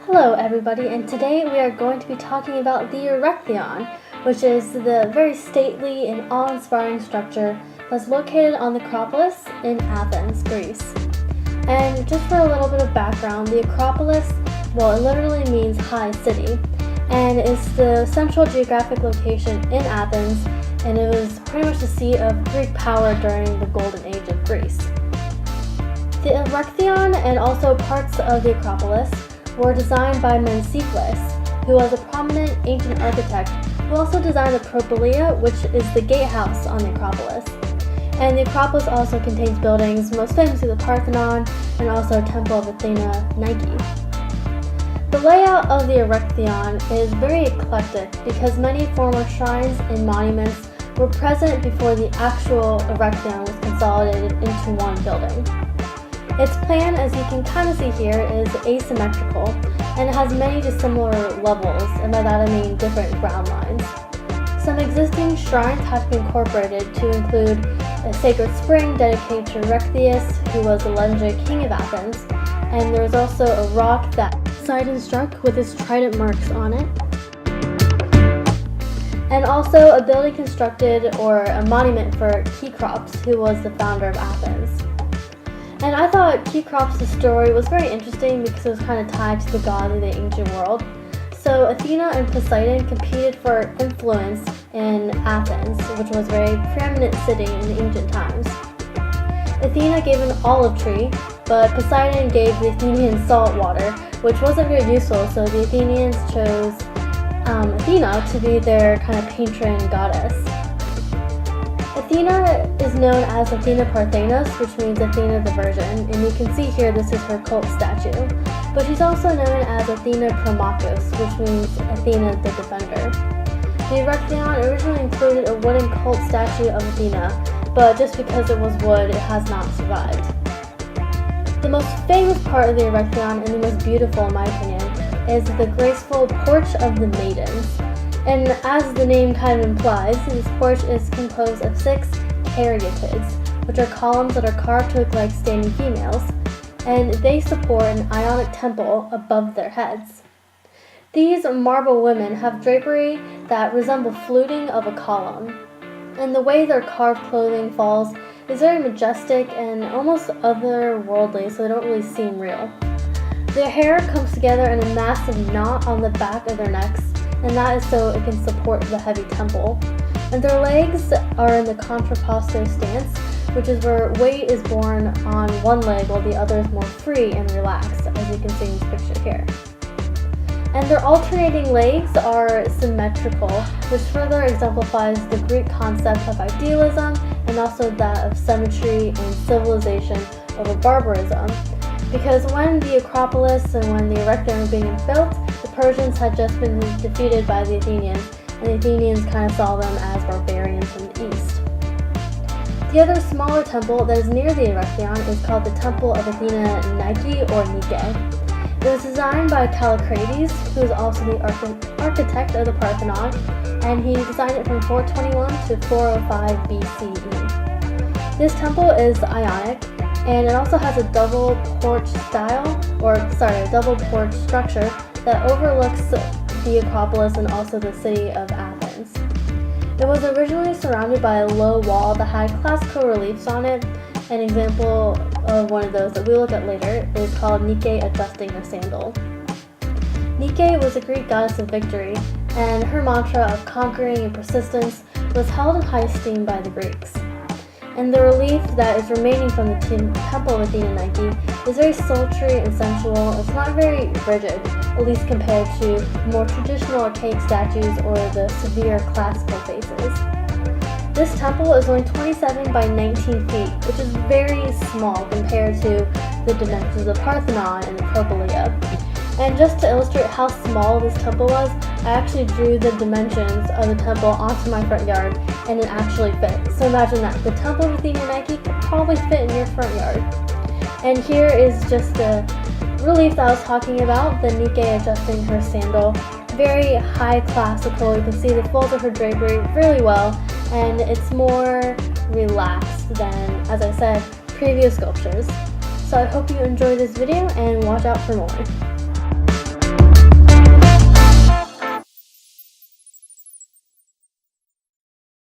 Hello everybody, and today we are going to be talking about the Erechtheion, which is the very stately and awe-inspiring structure that's located on the Acropolis in Athens, Greece. And just for a little bit of background, the Acropolis, well, it literally means high city, and is the central geographic location in Athens, and it was pretty much the seat of Greek power during the golden age of Greece. The Erechtheion and also parts of the Acropolis were designed by Menesicles, who was a prominent ancient architect who also designed the Acropolis, which is the gatehouse on the Acropolis. And the Acropolis also contains buildings, most famously the Parthenon and also Temple of Athena Nike. The layout of the Erechtheion is very eclectic because many former shrines and monuments were present before the actual Erechtheion was consolidated into one building. Its plan, as you can kind of see here, is asymmetrical, and it has many dissimilar levels, and by that I mean different ground lines. Some existing shrines have been incorporated to include a sacred spring dedicated to Erechtheus, who was the legendary king of Athens, and there's also a rock that Poseidon struck with his trident marks on it, and also a building constructed or a monument for Acropolis, who was the founder of Athens. And I thought Acropolis' story was very interesting because it was kind of tied to the gods of the ancient world. So Athena and Poseidon competed for influence in Athens, which was a very preeminent city in the ancient times. Athena gave an olive tree, but Poseidon gave the Athenians salt water, which wasn't very useful, so the Athenians chose Athena to be their kind of patron goddess. Athena is known as Athena Parthenos, which means Athena the Virgin, and you can see here this is her cult statue. But she's also known as Athena Promachus, which means Athena the Defender. The Erechtheion originally included a wooden cult statue of Athena, but just because it was wood, it has not survived. The most famous part of the Erechtheion, and the most beautiful in my opinion, is the graceful Porch of the Maidens. And as the name kind of implies, this porch is composed of 6 caryatids, which are columns that are carved to look like standing females, and they support an Ionic temple above their heads. These marble women have drapery that resemble fluting of a column, and the way their carved clothing falls is very majestic and almost otherworldly, so they don't really seem real. Their hair comes together in a massive knot on the back of their necks, and that is so it can support the heavy temple. And their legs are in the contrapposto stance, which is where weight is borne on one leg while the other is more free and relaxed, as you can see in this picture here. And their alternating legs are symmetrical, which further exemplifies the Greek concept of idealism and also that of symmetry and civilization over barbarism. Because when the Acropolis and when the Erechtheion were being built, the Persians had just been defeated by the Athenians, and the Athenians kind of saw them as barbarians from the east. The other smaller temple that is near the Erechtheion is called the Temple of Athena Nike or Nike. It was designed by Callicrates, who is also the architect of the Parthenon, and he designed it from 421 to 405 BCE. This temple is Ionic, and it also has a double porch structure that overlooks the Acropolis and also the city of Athens. It was originally surrounded by a low wall that had classical reliefs on it. An example of one of those that we'll look at later is called Nike adjusting her sandal. Nike was a Greek goddess of victory, and her mantra of conquering and persistence was held in high esteem by the Greeks. And the relief that is remaining from the Temple of Athena Nike is very sultry and sensual. It's not very rigid, at least compared to more traditional archaic statues or the severe classical faces. This temple is only 27 by 19 feet, which is very small compared to the dimensions of the Parthenon and the Acropolis. And just to illustrate how small this temple was, I actually drew the dimensions of the temple onto my front yard, and it actually fit. So imagine that. The Temple of Athena Nike could probably fit in your front yard. And here is just the relief that I was talking about, the Nike adjusting her sandal. Very high classical. You can see the folds of her drapery really well, and it's more relaxed than, as I said, previous sculptures. So I hope you enjoyed this video and watch out for more.